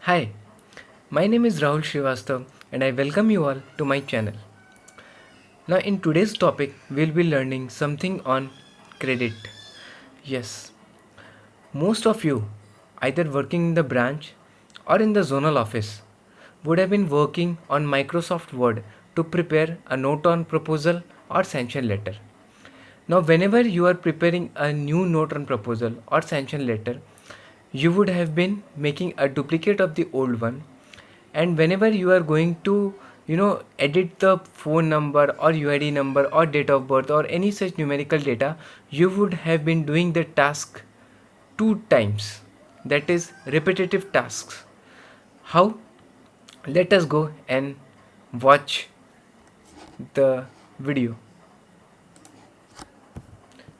Hi, my name is Rahul Srivastav and I welcome you all to my channel. Now, in today's topic, we'll be learning something on credit. Yes, most of you, either working in the branch or in the zonal office, would have been working on Microsoft Word to prepare a note on proposal or sanction letter. Now, whenever you are preparing a new note on proposal or sanction letter, you would have been making a duplicate of the old one, and whenever you are going to edit the phone number or UID number or date of birth or any such numerical data, you would have been doing the task two times, that is repetitive tasks. How? Let us go and watch the video.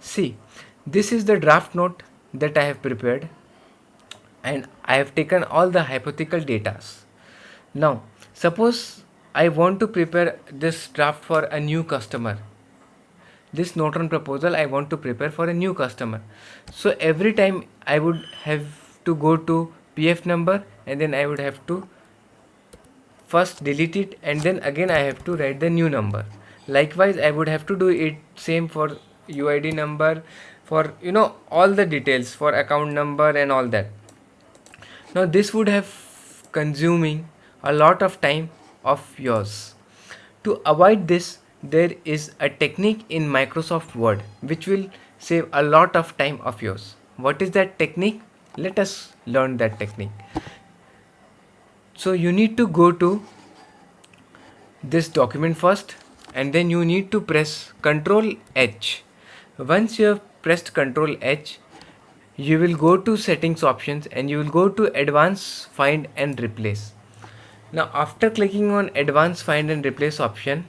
See, this is the draft note that I have prepared, and I have taken all the hypothetical data. Now, suppose I want to prepare this draft for a new customer. This note on proposal I want to prepare for a new customer. So every time I would have to go to PF number, and then I would have to first delete it, and then again I have to write the new number. Likewise, I would have to do it same for UID number, for all the details, for account number and all that. Now this would have consuming a lot of time of yours. To avoid this, there is a technique in Microsoft Word which will save a lot of time of yours. What is that technique? Let us learn that technique. So you need to go to this document first, and then you need to press Ctrl H. Once you have pressed Ctrl H, you will go to settings options and you will go to advanced find and replace. Now after clicking on advanced find and replace option,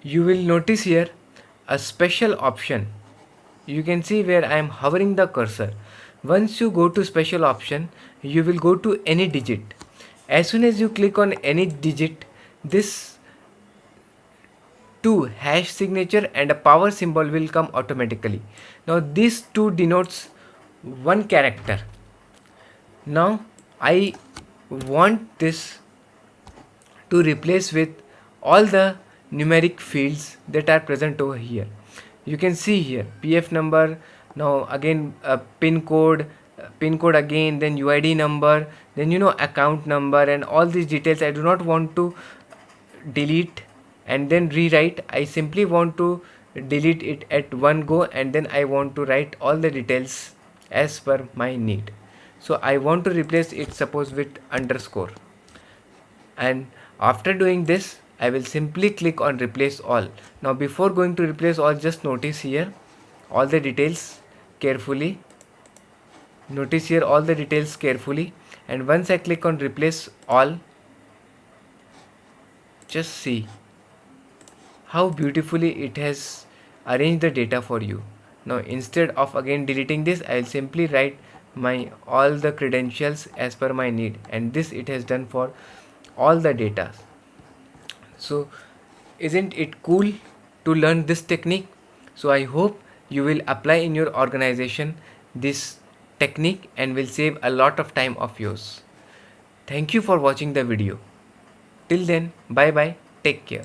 you will notice here a special option. You can see where I am hovering the cursor. Once you go to special option, you will go to any digit. As soon as you click on any digit, this two hash signature and a power symbol will come automatically. Now these two denotes one character. Now I want this to replace with all the numeric fields that are present over here. You can see here PF number, now again pin code, again, then UID number, then account number, and all these details I do not want to delete and then rewrite. I simply want to delete it at one go, and then I want to write all the details as per my need. So I want to replace it, suppose, with underscore, and after doing this I will simply click on replace all. Now before going to replace all, just notice here all the details carefully. Notice here all the details carefully, and once I click on replace all, just see how beautifully it has arranged the data for you. Now instead of again deleting this, I will simply write my all the credentials as per my need, and this it has done for all the data. So isn't it cool to learn this technique? So I hope you will apply in your organization this technique and will save a lot of time of yours. Thank you for watching the video. Till then, bye bye, take care.